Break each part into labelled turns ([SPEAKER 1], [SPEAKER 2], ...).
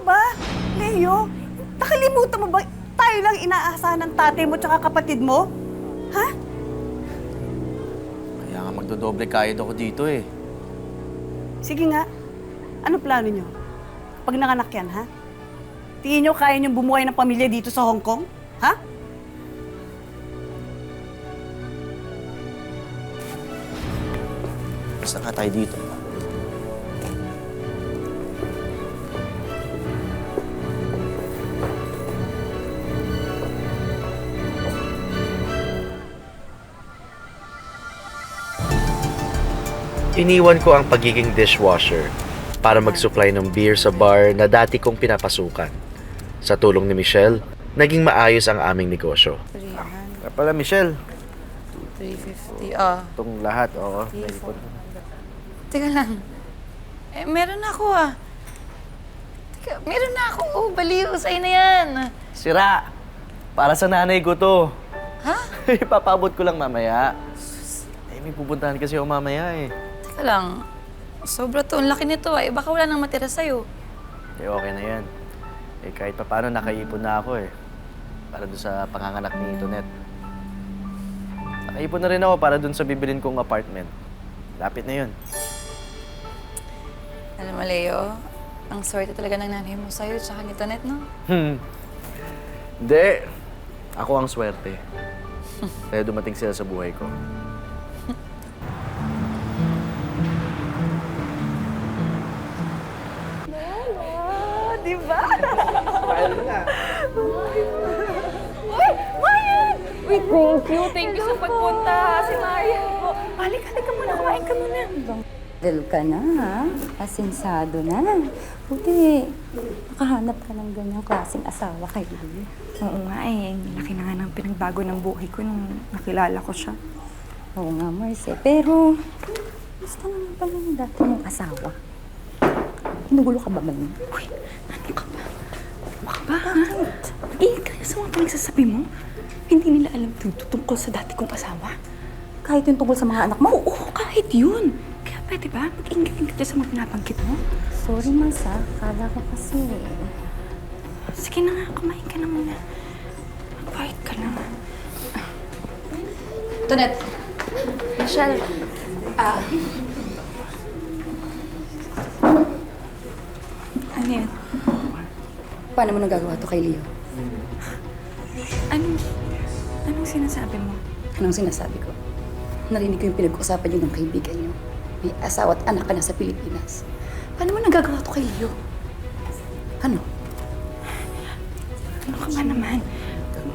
[SPEAKER 1] ba? Leo, nakalimutan mo ba tayo lang inaasahan ng tatay mo tsaka kapatid mo? Ha?
[SPEAKER 2] Kaya nga magdodoble kayod ako dito eh.
[SPEAKER 1] Sige nga. Ano plano nyo? Pag nanganak yan, ha? Tingin nyo kaya nyo bumuhay ng pamilya dito sa Hong Kong? Ha?
[SPEAKER 2] Basta nga tayo dito.
[SPEAKER 3] Iniwan ko ang pagiging dishwasher para mag-supply ng beer sa bar na dati kong pinapasukan. Sa tulong ni Michelle, naging maayos ang aming negosyo.
[SPEAKER 4] 300,
[SPEAKER 2] Kaya pala, Michelle.
[SPEAKER 4] 350,
[SPEAKER 2] Itong lahat, oo.
[SPEAKER 4] Teka lang. Meron na ako Teka, meron na ako. Baliw, sa'yo na yan.
[SPEAKER 2] Sira! Para sa nanay ko to.
[SPEAKER 4] Ha?
[SPEAKER 2] Ipapabot ko lang mamaya. May pupuntahan kasi ako mamaya eh.
[SPEAKER 4] Teka lang. Sobra to. Ang laki nito baka wala nang matira sa'yo.
[SPEAKER 2] Okay na yan. Kahit paano nakaipon na ako eh. Para doon sa panganganak ni Tonet. Nakaipon na rin ako para doon sa bibilin kong apartment. Lapit na yun.
[SPEAKER 4] Alam mo, Leo, ang swerte talaga ng nanay mo sa'yo tsaka ni Tonet, no?
[SPEAKER 2] Hindi. Ako ang swerte. Kaya dumating sila sa buhay ko.
[SPEAKER 1] Diba?
[SPEAKER 5] Uy, thank you sa pagpunta, si Maria. Halika muna, kumain ka muna.
[SPEAKER 6] Del ka na, ha? Asinsado na. Buti, nakahanap ka ng ganyang klaseng asawa kay Lily.
[SPEAKER 5] Oo nga eh, laki na nga ng pinagbago ng buhay ko nung nakilala ko siya.
[SPEAKER 6] Oo nga, Marce. Pero, gusto naman pala ng dati mong asawa. Hinugulo ka ba man?
[SPEAKER 5] Uy, ano ka ba? Bakit? Kaya sa mga pinagsasabi mo, hindi nila alam tungkol sa dati kong asawa.
[SPEAKER 6] Kahit yung tungkol sa mga anak mo.
[SPEAKER 5] Oo, kahit yun. Kaya pwede ba? Mag-ingit-ingit ka sa mga pinabanggit mo.
[SPEAKER 6] Sorry, Marce, ha? Kala ko kasi.
[SPEAKER 5] Sige na nga, kumain ka na muna. Quiet ka lang.
[SPEAKER 4] Tonet.
[SPEAKER 5] Michelle. Ano yan?
[SPEAKER 6] Paano mo nagagawa to kay Leo?
[SPEAKER 5] Anong sinasabi mo?
[SPEAKER 6] Anong sinasabi ko? Narinig ko yung pinag-uusapan niyo ng kaibigan niyo. May asawa at anak ka na sa Pilipinas. Paano mo nagagawa to kay Leo? Ano?
[SPEAKER 5] Ano ka ba naman?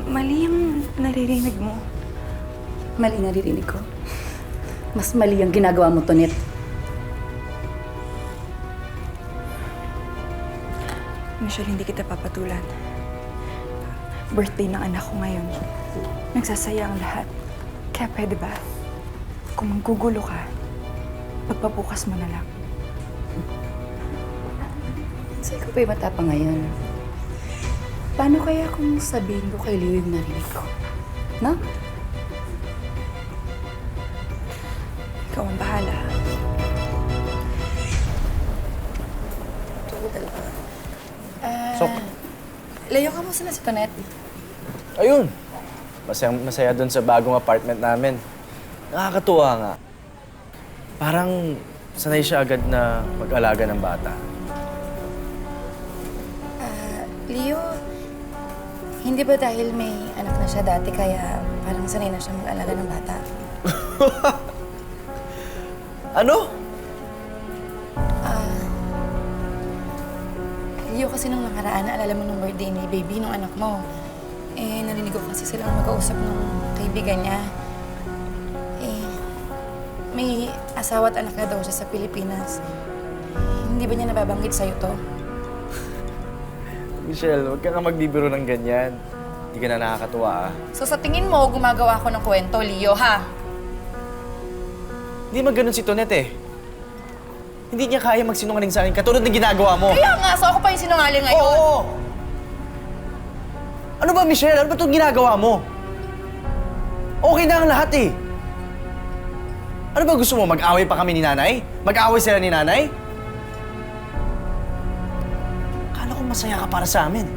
[SPEAKER 5] Mali yung naririnig mo.
[SPEAKER 6] Mali naririnig ko. Mas mali ang ginagawa mo, Tonet.
[SPEAKER 5] Michelle, hindi kita papatulan. Birthday ng anak ko ngayon. Nagsasaya ang lahat. Kaya pwede ba? Kung manggugulo ka, pagpabukas mo na lang.
[SPEAKER 6] So, ikaw ba'y matapang ngayon? Paano kaya kung sabihin ko kay Leo yung narinig ko? No?
[SPEAKER 5] Ikaw ang bahala.
[SPEAKER 2] Sok.
[SPEAKER 4] Leo, kamusta na si Tonet?
[SPEAKER 2] Ayun. Masaya doon sa bagong apartment namin. Nakakatuwa nga. Parang sanay siya agad na mag-alaga ng bata.
[SPEAKER 4] Leo, hindi ba dahil may anak na siya dati kaya parang sanay na siya mag-alaga ng bata?
[SPEAKER 2] Ano?
[SPEAKER 4] Leo, kasi nung nakaraan, naalala mo nung birthday ni baby, nung anak mo. Narinig ko kasi silang mag-kausap ng kaibigan niya. May asawa at anak na daw siya sa Pilipinas. Hindi ba niya nababanggit sa'yo to?
[SPEAKER 2] Michelle, huwag ka nga magbibiro ng ganyan. Hindi ka na nakakatuwa, ah.
[SPEAKER 4] So sa tingin mo, gumagawa ako ng kwento, Leo, ha?
[SPEAKER 2] Hindi maganon si Tonet eh. Hindi niya kaya magsinungaling sa akin katulad ng ginagawa mo.
[SPEAKER 4] Kaya nga, so ako pa yung sinungaling ngayon.
[SPEAKER 2] Oo! Ano ba, Michelle? Ano ba itong ginagawa mo? Okay na ang lahat eh. Ano ba gusto mo? Mag-away pa kami ni nanay? Mag-away sila ni nanay? Akala ko masaya ka para sa amin.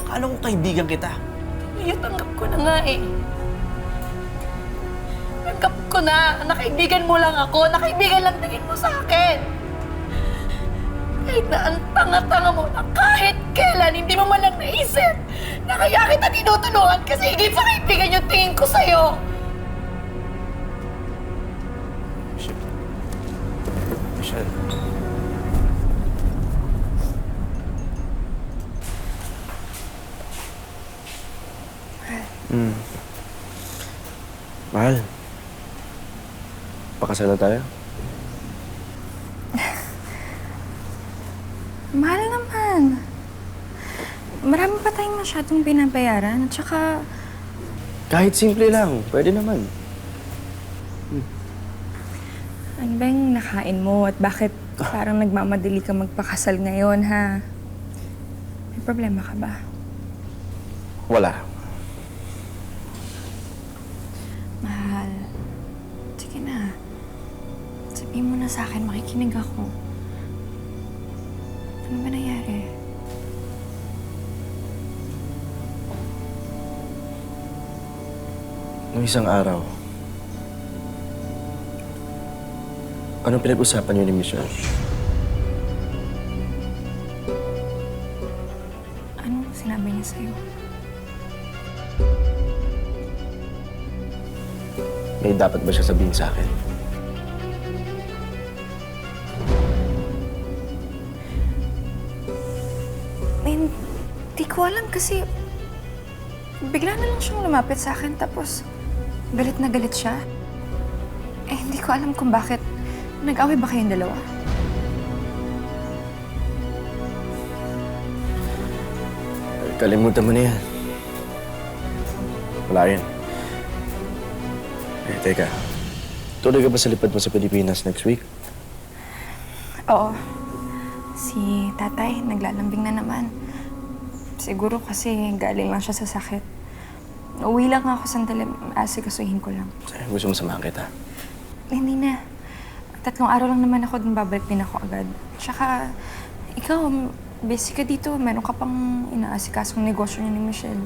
[SPEAKER 2] Akala ko kaibigan kita.
[SPEAKER 4] Leo, tanggap ko na nga eh. Tanggap ko na. Nakaibigan mo lang ako. Nakaibigan lang tingin mo sa akin. Kahit na ang tanga-tanga mo na kahit kailan hindi mo man lang naisip na kaya kita tinutulungan kasi higit sa kaibigan yung tingin ko sa'yo.
[SPEAKER 2] Michelle. Mahal. Pakasal na tayo?
[SPEAKER 5] Mahal naman. Marami pa tayong masyadong binabayaran. At saka,
[SPEAKER 2] Kahit simple lang. Pwede naman.
[SPEAKER 5] ano ba yung nakain mo? At bakit parang nagmamadali ka magpakasal ngayon, ha? May problema ka ba?
[SPEAKER 2] Wala.
[SPEAKER 5] Mahal. Sige na. Sabihin mo na sa akin, makikinig ako. Ano ba nangyari?
[SPEAKER 2] Noong isang araw, anong pinag-usapan niyo ni Michelle?
[SPEAKER 5] Ano sinabi niya sa'yo?
[SPEAKER 2] May dapat ba siya sabihin sa akin?
[SPEAKER 5] Hindi ko alam kasi bigla na lang siyang lumapit sa akin tapos galit na galit siya. Eh, hindi ko alam kung bakit. Nag-away ba kayong dalawa?
[SPEAKER 2] Kalimutan mo na yan. Wala yan. Eh, teka. Tuloy ka ba sa lipad mo sa Pilipinas next week?
[SPEAKER 5] Oo. Si tatay, naglalambing na naman. Siguro kasi galing lang siya sa sakit. Uwi lang ako sandali, asikasuhin ko lang.
[SPEAKER 2] Gusto mo samahan kita?
[SPEAKER 5] Hindi na. 3 araw lang naman ako, dun babalik din ako agad. Tsaka, ikaw, busy ka dito. Meron ka pang inaasikasong negosyo niya ni Michelle.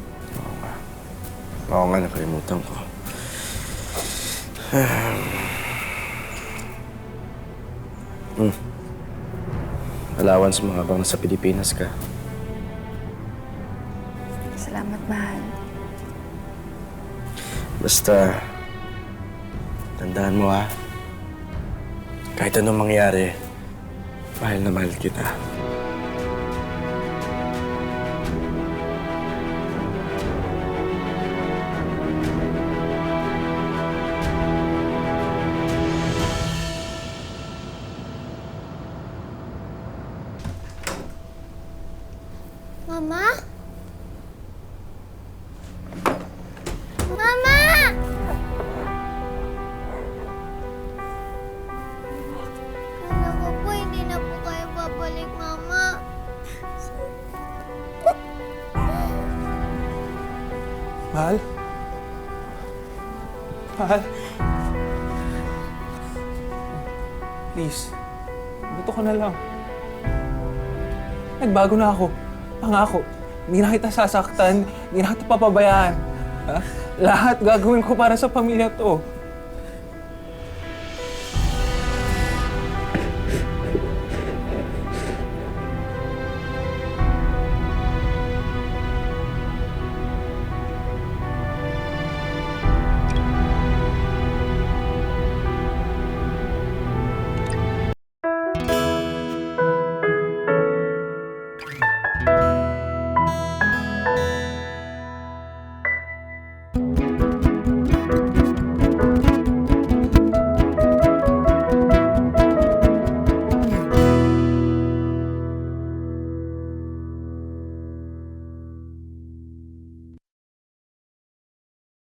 [SPEAKER 2] Oo nga, nakalimutan ko. Allowance mo habang nasa Pilipinas ka.
[SPEAKER 5] Salamat, mahal.
[SPEAKER 2] Basta, tandaan mo ha. Kahit anong mangyari, mahal na mahal kita.
[SPEAKER 7] Mama? Mama! Kala ko po hindi na po kayo babalik, Mama.
[SPEAKER 8] Mahal? Mahal? Please, buto ko na lang. Nagbago na ako. Pangako, hindi na kita sasaktan, hindi na kita papabayaan. Ha? Lahat gagawin ko para sa pamilya to.